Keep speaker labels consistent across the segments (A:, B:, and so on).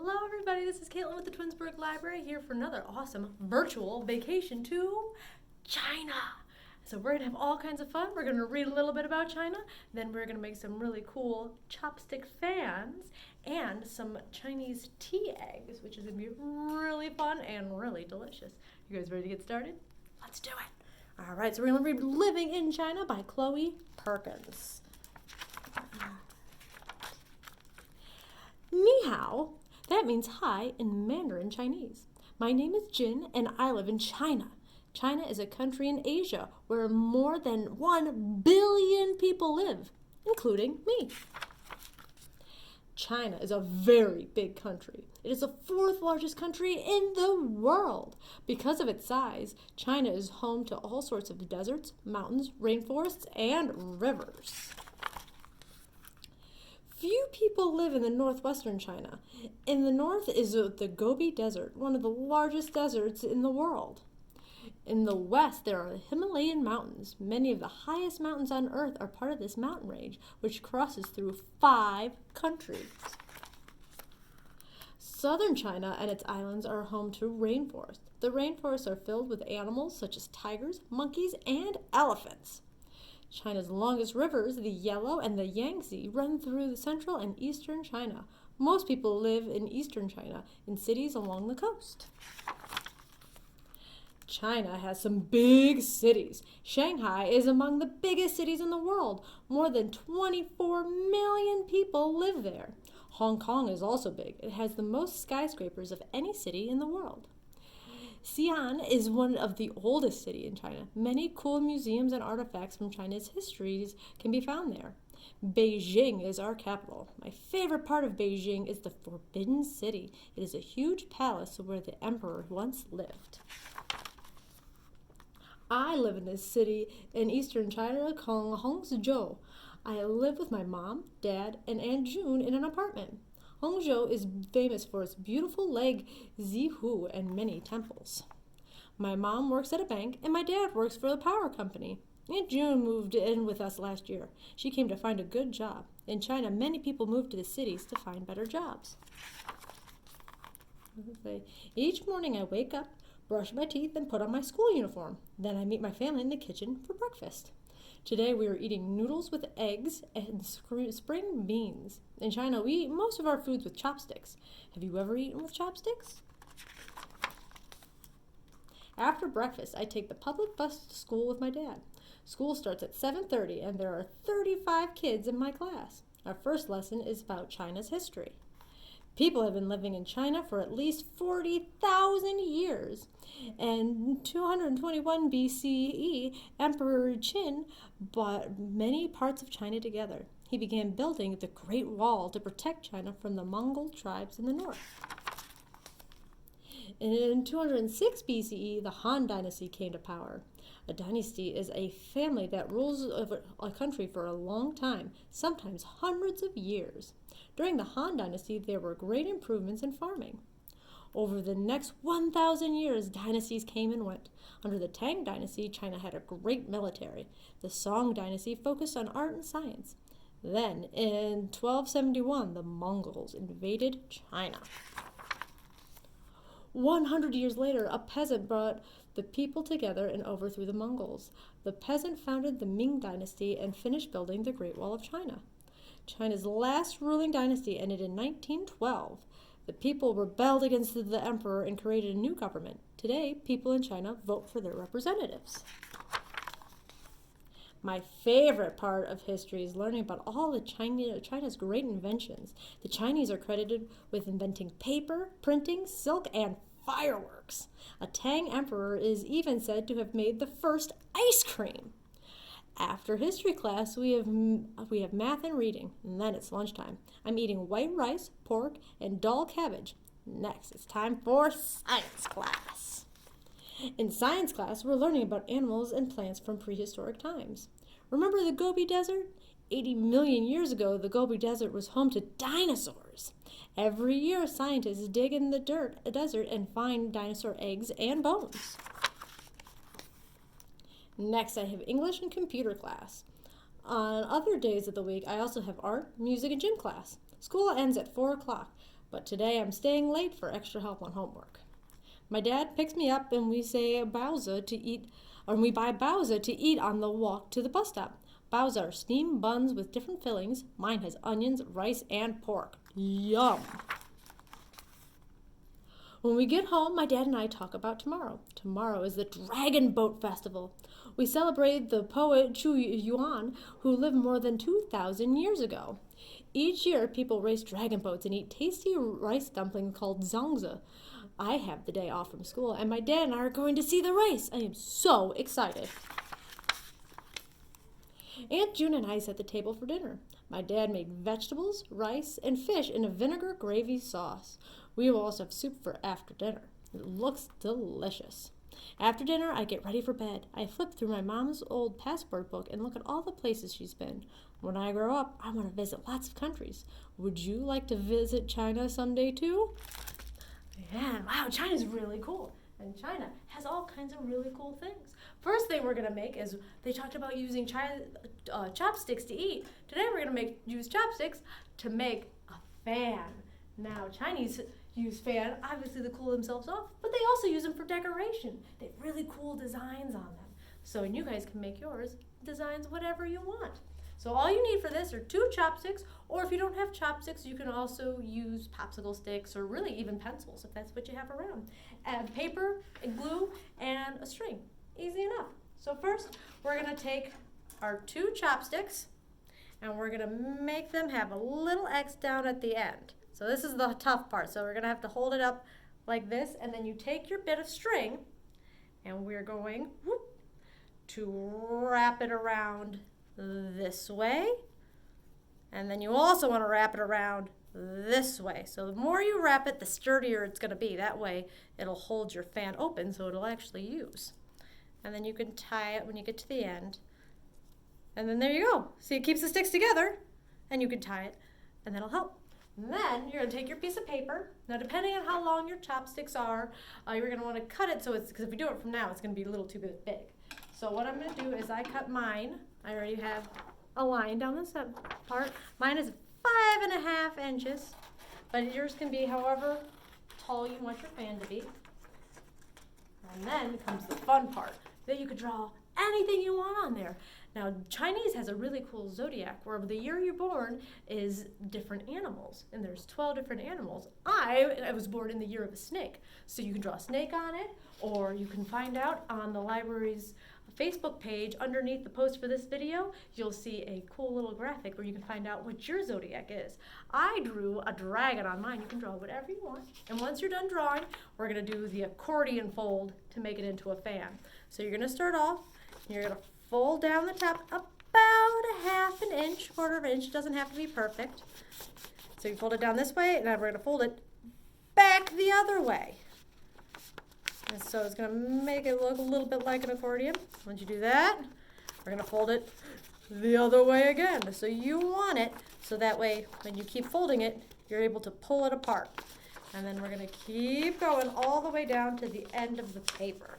A: Hello everybody, this is Caitlin with the Twinsburg Library here for another awesome virtual vacation to China. So we're going to have all kinds of fun. We're going to read a little bit about China, then we're going to make some really cool chopstick fans and some Chinese tea eggs, which is going to be really fun and really delicious. You guys ready to get started? Let's do it. All right, so we're going to read Living in China by Chloe Perkins. Ni hao. That means hi in Mandarin Chinese. My name is Jin and I live in China. China is a country in Asia where more than 1 billion people live, including me. China is a very big country. It is the 4th largest country in the world. Because of its size, China is home to all sorts of deserts, mountains, rainforests, and rivers. Few people live in the northwestern China. In the north is the Gobi Desert, one of the largest deserts in the world. In the west, there are the Himalayan mountains. Many of the highest mountains on earth are part of this mountain range, which crosses through 5 countries. Southern China and its islands are home to rainforests. The rainforests are filled with animals such as tigers, monkeys, and elephants. China's longest rivers, the Yellow and the Yangtze, run through the central and eastern China. Most people live in eastern China, in cities along the coast. China has some big cities. Shanghai is among the biggest cities in the world. More than 24 million people live there. Hong Kong is also big. It has the most skyscrapers of any city in the world. Xi'an is one of the oldest cities in China. Many cool museums and artifacts from China's histories can be found there. Beijing is our capital. My favorite part of Beijing is the Forbidden City. It is a huge palace where the emperor once lived. I live in this city in eastern China called Hangzhou. I live with my mom, dad, and Aunt June in an apartment. Hangzhou is famous for its beautiful lake Zihu and many temples. My mom works at a bank and my dad works for the power company. Aunt June moved in with us last year. She came to find a good job. In China, many people move to the cities to find better jobs. Each morning I wake up, brush my teeth, and put on my school uniform. Then I meet my family in the kitchen for breakfast. Today we are eating noodles with eggs and spring beans. In China, we eat most of our foods with chopsticks. Have you ever eaten with chopsticks? After breakfast, I take the public bus to school with my dad. School starts at 7:30 and there are 35 kids in my class. Our first lesson is about China's history. People have been living in China for at least 40,000 years. In 221 BCE, Emperor Qin brought many parts of China together. He began building the Great Wall to protect China from the Mongol tribes in the north. In 206 BCE, the Han Dynasty came to power. A dynasty is a family that rules over a country for a long time, sometimes hundreds of years. During the Han Dynasty, there were great improvements in farming. Over the next 1,000 years, dynasties came and went. Under the Tang Dynasty, China had a great military. The Song Dynasty focused on art and science. Then, in 1271, the Mongols invaded China. 100 years later, a peasant brought the people together and overthrew the Mongols. The peasant founded the Ming Dynasty and finished building the Great Wall of China. China's last ruling dynasty ended in 1912. The people rebelled against the emperor and created a new government. Today, people in China vote for their representatives. My favorite part of history is learning about all of China's great inventions. The Chinese are credited with inventing paper, printing, silk, and fireworks. A Tang emperor is even said to have made the first ice cream. After history class, we have math and reading, and then it's lunchtime. I'm eating white rice, pork, and dal cabbage. Next, it's time for science class. In science class, we're learning about animals and plants from prehistoric times. Remember the Gobi Desert? 80 million years ago, the Gobi Desert was home to dinosaurs. Every year, scientists dig in the desert and find dinosaur eggs and bones. Next, I have English and computer class. On other days of the week, I also have art, music, and gym class. School ends at 4 o'clock. but today I'm staying late for extra help on homework. My dad picks me up and we say bowza to eat, or we buy bowza to eat on the walk to the bus stop. Bowza are steamed buns with different fillings. Mine has onions, rice, and pork. Yum! When we get home, my dad and I talk about tomorrow. Tomorrow is the Dragon Boat Festival. We celebrate the poet Chu Yuan, who lived more than 2,000 years ago. Each year, people race dragon boats and eat tasty rice dumplings called zongzi. I have the day off from school, and my dad and I are going to see the race. I am so excited. Aunt June and I set the table for dinner. My dad made vegetables, rice, and fish in a vinegar gravy sauce. We will also have soup for after dinner. It looks delicious. After dinner, I get ready for bed. I flip through my mom's old passport book and look at all the places she's been. When I grow up, I want to visit lots of countries. Would you like to visit China someday too? Yeah, wow, China's really cool. And China has all kinds of really cool things. First thing we're going to make is, they talked about using chopsticks to eat. Today we're going to use chopsticks to make a fan. Now, Chinese use fan, obviously to cool themselves off, but they also use them for decoration. They have really cool designs on them. So you guys can make yours designs whatever you want. So all you need for this are 2 chopsticks, or if you don't have chopsticks, you can also use popsicle sticks or really even pencils if that's what you have around. And paper, and glue, and a string. Easy enough. So first, we're going to take our 2 chopsticks and we're going to make them have a little X down at the end. So this is the tough part. So we're going to have to hold it up like this, and then you take your bit of string and we're going to wrap it around this way, and then you also want to wrap it around this way. So the more you wrap it, the sturdier it's going to be. That way it'll hold your fan open so it'll actually use. And then you can tie it when you get to the end. And then there you go. See, it keeps the sticks together, and you can tie it, and that'll help. And then you're going to take your piece of paper. Now, depending on how long your chopsticks are, you're going to want to cut it so it's, because if we do it from now, it's going to be a little too big. So what I'm going to do is I cut mine. I already have a line down this part. Mine is 5.5 inches, but yours can be however tall you want your fan to be. And then comes the fun part. Then you could draw anything you want on there. Now, Chinese has a really cool zodiac where the year you're born is different animals, and there's 12 different animals. I was born in the year of a snake, so you can draw a snake on it, or you can find out on the library's Facebook page underneath the post for this video. You'll see a cool little graphic where you can find out what your zodiac is. I drew a dragon on mine. You can draw whatever you want. And once you're done drawing, we're going to do the accordion fold to make it into a fan. So you're going to start off, and you're going to fold down the top about 1/2 inch, 1/4 inch. It doesn't have to be perfect. So you fold it down this way, and then we're going to fold it back the other way. And so it's going to make it look a little bit like an accordion. Once you do that, we're going to fold it the other way again. So you want it so that way when you keep folding it, you're able to pull it apart. And then we're going to keep going all the way down to the end of the paper.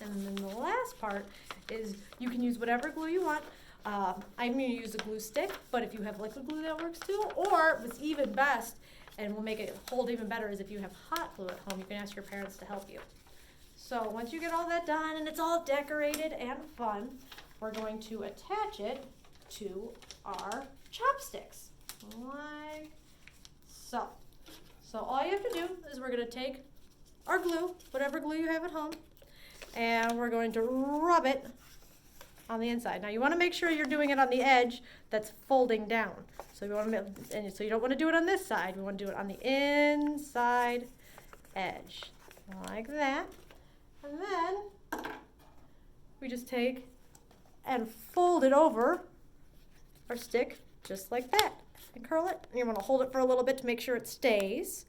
A: And then the last part is you can use whatever glue you want. I'm going to use a glue stick, but if you have liquid glue, that works too. Or what's even best, and will make it hold even better, is if you have hot glue at home, you can ask your parents to help you. So once you get all that done and it's all decorated and fun, we're going to attach it to our chopsticks, like so. So all you have to do is we're going to take our glue, whatever glue you have at home, and we're going to rub it on the inside. Now you want to make sure you're doing it on the edge that's folding down. So you want to, and so you don't want to do it on this side. We want to do it on the inside edge, like that. And then we just take and fold it over our stick just like that, and curl it. And you want to hold it for a little bit to make sure it stays.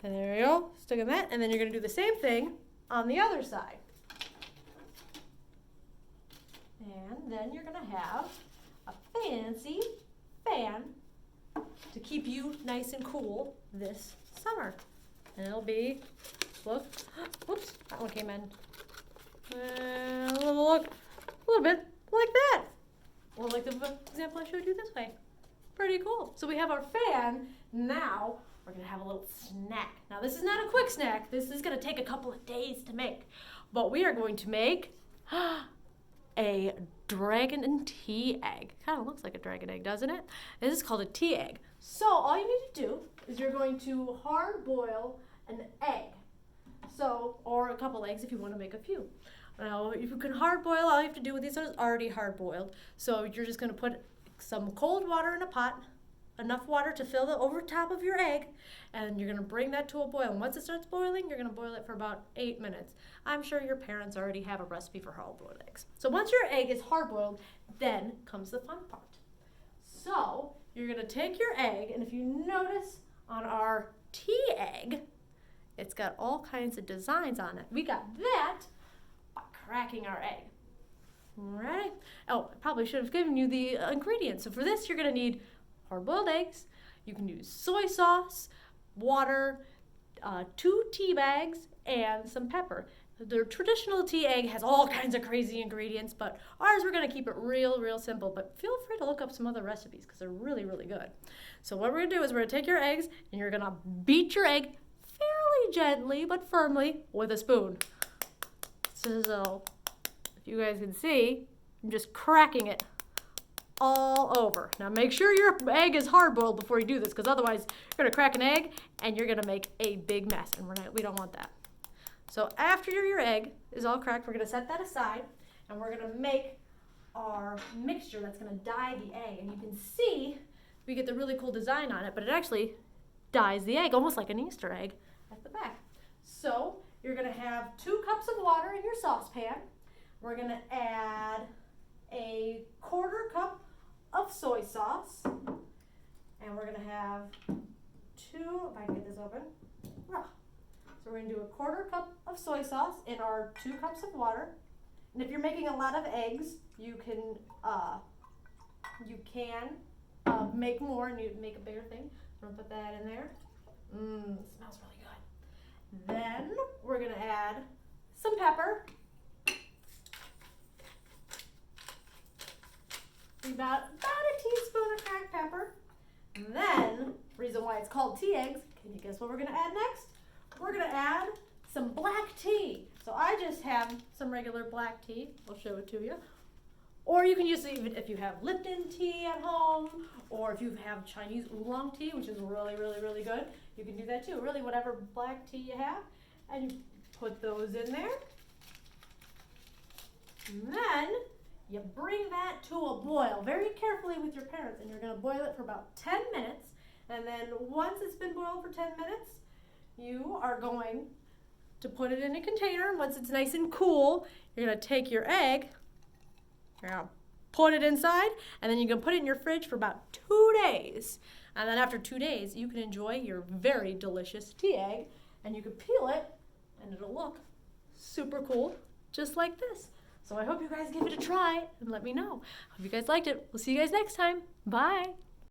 A: And there you go, stick in that. And then you're going to do the same thing on the other side. And then you're going to have a fancy fan to keep you nice and cool this summer. And it'll be, look, whoops, that one came in. Look, a little bit like that. Well, like the example I showed you this way. Pretty cool. So we have our fan Now, we're gonna have a little snack. Now, this is not a quick snack. This is gonna take a couple of days to make. But we are going to make a dragon and tea egg. Kind of looks like a dragon egg, doesn't it? This is called a tea egg. So all you need to do is you're going to hard boil an egg. So, or a couple eggs if you want to make a few. Now, if you can hard boil, all you have to do with these are already hard boiled. So you're just going to put some cold water in a pot, enough water to fill the over top of your egg, and you're going to bring that to a boil. And once it starts boiling, you're going to boil it for about 8 minutes. I'm sure your parents already have a recipe for hard-boiled eggs. So once your egg is hard-boiled, then comes the fun part. So you're going to take your egg, and if you notice on our tea egg, it's got all kinds of designs on it. We got that by cracking our egg. Right? Oh, I probably should have given you the ingredients. So for this, you're going to need hard-boiled eggs. You can use soy sauce, water, 2 tea bags, and some pepper. The traditional tea egg has all kinds of crazy ingredients, but ours we're going to keep it real simple. But feel free to look up some other recipes because they're really good. So what we're going to do is we're going to take your eggs and you're going to beat your egg fairly gently but firmly with a spoon. So if you guys can see, I'm just cracking it all over. Now make sure your egg is hard boiled before you do this, because otherwise you're going to crack an egg and you're going to make a big mess, and we don't want that. So after your egg is all cracked, we're going to set that aside and we're going to make our mixture that's going to dye the egg. And you can see we get the really cool design on it, but it actually dyes the egg almost like an Easter egg at the back. So you're going to have 2 cups of water in your saucepan. We're going to add a 1/4 cup of soy sauce, and we're going to have 2, if I can get this open, so we're going to do a 1/4 cup of soy sauce in our 2 cups of water. And if you're making a lot of eggs, you can make more and you make a bigger thing. I'm going to put that in there. It smells really good. Then we're going to add some pepper. About a teaspoon of cracked pepper. And then, reason why it's called tea eggs, can you guess what we're going to add next? We're going to add some black tea. So I just have some regular black tea. I'll show it to you. Or you can use it even if you have Lipton tea at home, or if you have Chinese oolong tea, which is really good. You can do that too. Really, whatever black tea you have. And you put those in there. And then you bring that to a boil very carefully with your parents, and you're going to boil it for about 10 minutes. And then once it's been boiled for 10 minutes, you are going to put it in a container. Once it's nice and cool, you're going to take your egg, you're going to put it inside, and then you can put it in your fridge for about 2 days. And then after 2 days, you can enjoy your very delicious tea egg, and you can peel it, and it'll look super cool, just like this. So I hope you guys give it a try and let me know. Hope you guys liked it. We'll see you guys next time. Bye.